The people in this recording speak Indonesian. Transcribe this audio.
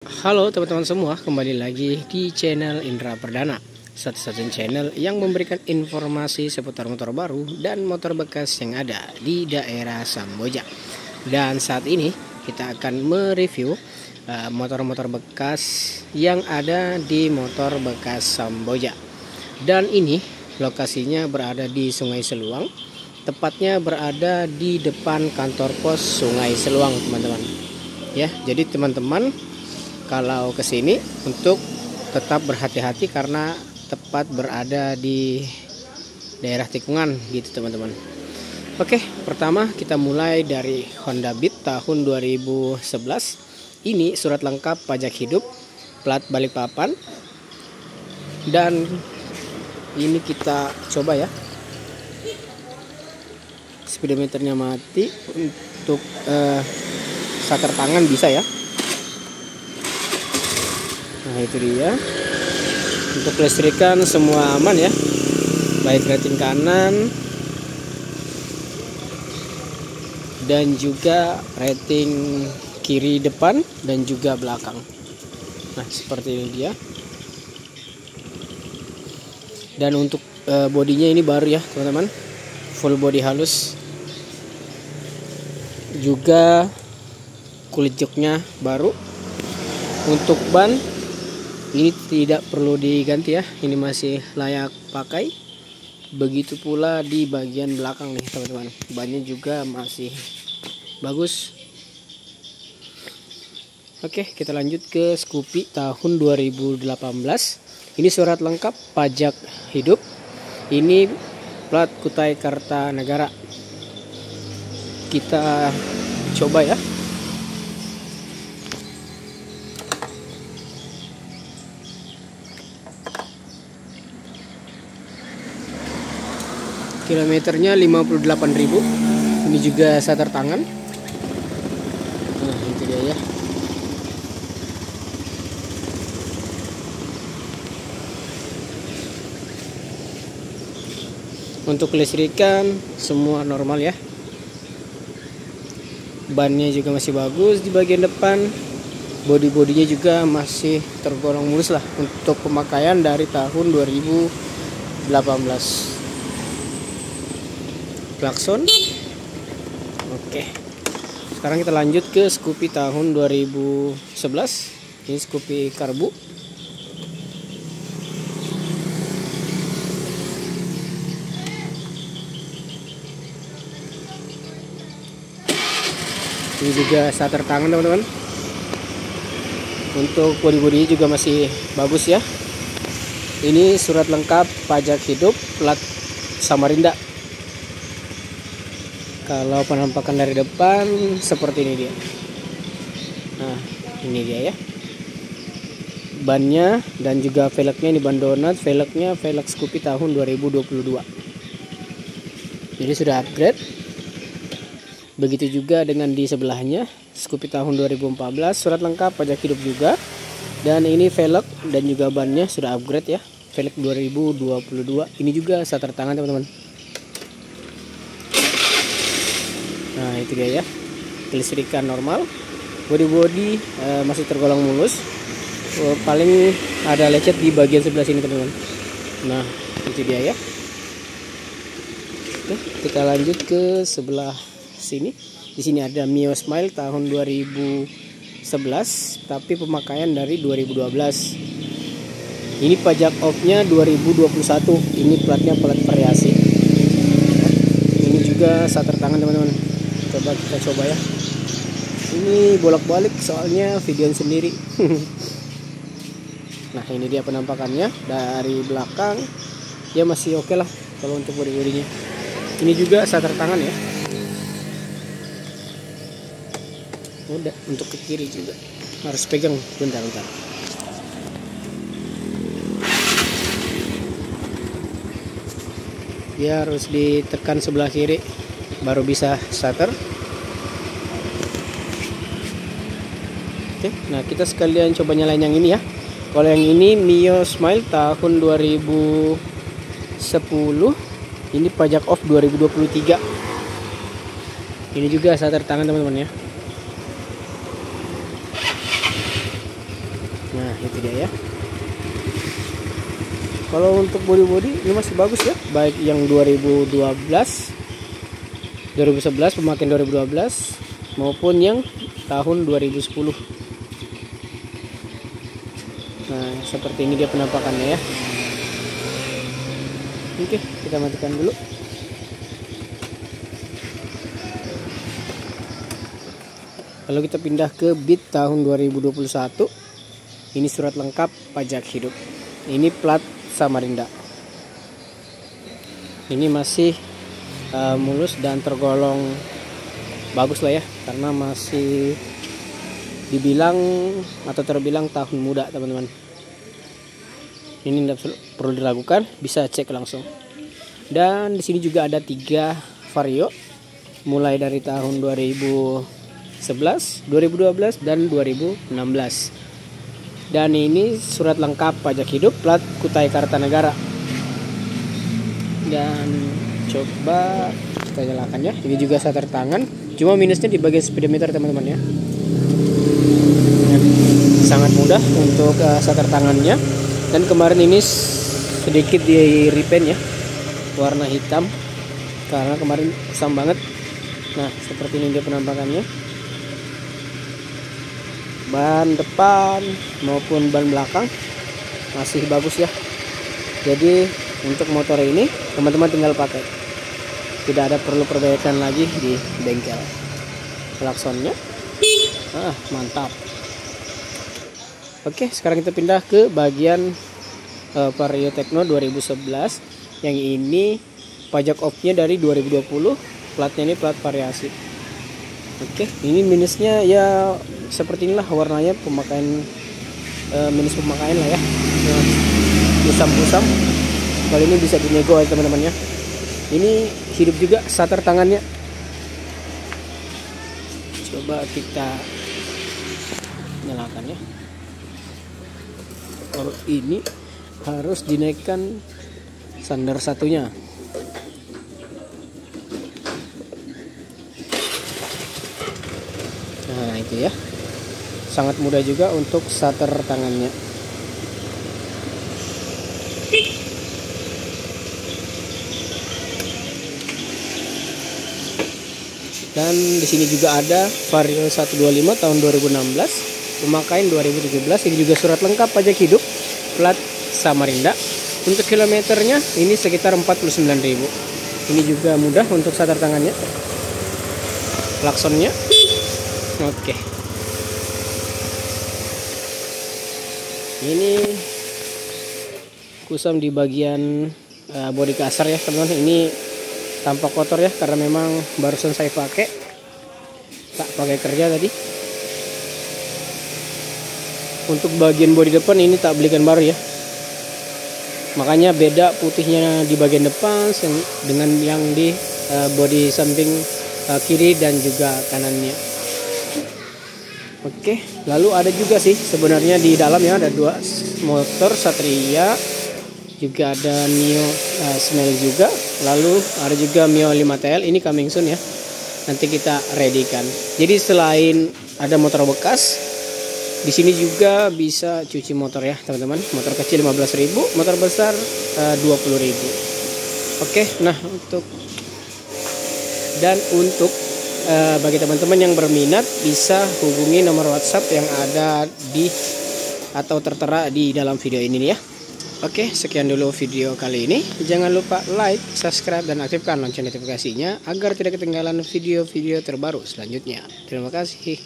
Halo teman-teman semua, kembali lagi di channel Indra Perdana, satu-satunya channel yang memberikan informasi seputar motor baru dan motor bekas yang ada di daerah Samboja. Dan saat ini kita akan mereview motor-motor bekas yang ada di motor bekas Samboja. Dan ini lokasinya berada di Sungai Seluang, tepatnya berada di depan kantor pos Sungai Seluang, teman-teman. Ya, jadi teman-teman kalau ke sini untuk tetap berhati-hati karena tepat berada di daerah tikungan gitu, teman-teman. Oke, pertama kita mulai dari Honda Beat tahun 2011. Ini surat lengkap pajak hidup, plat Balikpapan. Dan ini kita coba ya. Speedometernya mati, untuk starter tangan bisa ya. Nah, itu dia. Untuk kelistrikan semua aman ya, baik rating kanan dan juga rating kiri depan dan juga belakang. Nah, seperti ini dia. Dan untuk bodinya ini baru ya teman-teman, full body halus, juga kulit joknya baru. Untuk ban ini tidak perlu diganti ya, ini masih layak pakai. Begitu pula di bagian belakang nih teman-teman, bannya juga masih bagus. Oke, kita lanjut ke Scoopy tahun 2018. Ini surat lengkap pajak hidup, ini plat Kutai Kartanegara. Kita coba ya. Kilometernya 58.000. Ini juga starter tangan. Nah, itu dia ya. Untuk kelistrikan semua normal ya. Bannya juga masih bagus di bagian depan. Bodi-bodinya juga masih tergolong mulus lah untuk pemakaian dari tahun 2018. Klakson. Oke, sekarang kita lanjut ke Scoopy tahun 2011. Ini Scoopy karbu. Ini juga starter tangan teman-teman. Untuk bodi-bodinya juga masih bagus ya. Ini surat lengkap pajak hidup, plat Samarinda. Kalau penampakan dari depan seperti ini dia. Nah, ini dia ya. Bannya dan juga velgnya ini ban donat, velgnya velg Scoopy tahun 2022. Jadi sudah upgrade. Begitu juga dengan di sebelahnya, Scoopy tahun 2014, surat lengkap pajak hidup juga. Dan ini velg dan juga bannya sudah upgrade ya, velg 2022. Ini juga starter tangan teman-teman. Nah, itu dia ya. Kelistrikan normal. Bodi-bodi masih tergolong mulus. Paling ada lecet di bagian sebelah sini teman-teman. Nah, itu dia ya. Oke, kita lanjut ke sebelah sini. Di sini ada Mio Smile tahun 2011, tapi pemakaian dari 2012. Ini pajak off-nya 2021. Ini platnya plat variasi. Ini juga starter tangan teman-teman. Coba kita coba ya. Ini bolak-balik soalnya videoin sendiri. Nah, ini dia penampakannya dari belakang. Ya masih oke lah kalau untuk bodi-bodinya. Ini juga starter tangan ya. Udah, untuk ke kiri juga harus pegang, bentar. Ya, harus ditekan sebelah kiri baru bisa starter. Oke, nah kita sekalian coba nyalain yang ini ya. Kalau yang ini Mio Smile tahun 2010, ini pajak off 2023. Ini juga starter tangan teman-teman ya. Nah itu dia ya. Kalau untuk body ini masih bagus ya, baik yang 2011 pemakaian 2012 maupun yang tahun 2010. Nah seperti ini dia penampakannya ya. Oke, kita matikan dulu. Lalu kita pindah ke BIT tahun 2021. Ini surat lengkap pajak hidup. Ini plat Samarinda. Ini masih mulus dan tergolong bagus lah ya, karena masih dibilang atau terbilang tahun muda teman-teman. Ini tidak perlu diragukan, bisa cek langsung. Dan di sini juga ada 3 vario, mulai dari tahun 2011, 2012 dan 2016. Dan ini surat lengkap pajak hidup plat Kutai Kartanegara. Dan coba kita nyalakan ya. Ini juga starter tangan, cuma minusnya di bagian speedometer teman-teman ya. Sangat mudah untuk starter tangannya. Dan kemarin ini sedikit di repaint ya, warna hitam, karena kemarin kusam banget. Nah seperti ini dia penampakannya. Ban depan maupun ban belakang masih bagus ya. Jadi untuk motor ini teman-teman tinggal pakai, tidak ada perlu perbaikan lagi di bengkel. Klaksonnya mantap. Oke, sekarang kita pindah ke bagian Vario Tekno 2011. Yang ini pajak off-nya dari 2020, platnya ini plat variasi. Oke, ini minusnya ya seperti inilah warnanya, pemakaian minus pemakaian lah ya, kusam-kusam. Kali ini bisa dinego ya teman-teman ya. Ini hidup juga starter tangannya. Coba kita nyalakan ya. Kalau ini harus dinaikkan sandar satunya. Nah itu ya, sangat mudah juga untuk starter tangannya. Dan di sini juga ada Vario 125 tahun 2016, pemakaian 2017. Ini juga surat lengkap pajak hidup plat Samarinda. Untuk kilometernya ini sekitar 49.000. Ini juga mudah untuk starter tangannya. Klaksonnya oke. Ini kusam di bagian bodi kasar ya teman-teman. Ini tampak kotor ya, karena memang barusan saya pakai, tak pakai kerja tadi. Untuk bagian bodi depan ini tak belikan baru ya, makanya beda putihnya di bagian depan dengan yang di bodi samping kiri dan juga kanannya. Oke, lalu ada juga sih sebenarnya di dalam ya, ada 2 motor Satria, juga ada Mio Smell juga, lalu ada juga Mio 5TL. Ini coming soon ya, nanti kita readykan. Jadi selain ada motor bekas, di sini juga bisa cuci motor ya teman-teman. Motor kecil 15.000, motor besar 20.000. Oke, nah untuk bagi teman-teman yang berminat bisa hubungi nomor WhatsApp yang ada di atau tertera di dalam video ini ya. Oke, sekian dulu video kali ini. Jangan lupa like, subscribe, dan aktifkan lonceng notifikasinya agar tidak ketinggalan video-video terbaru selanjutnya. Terima kasih.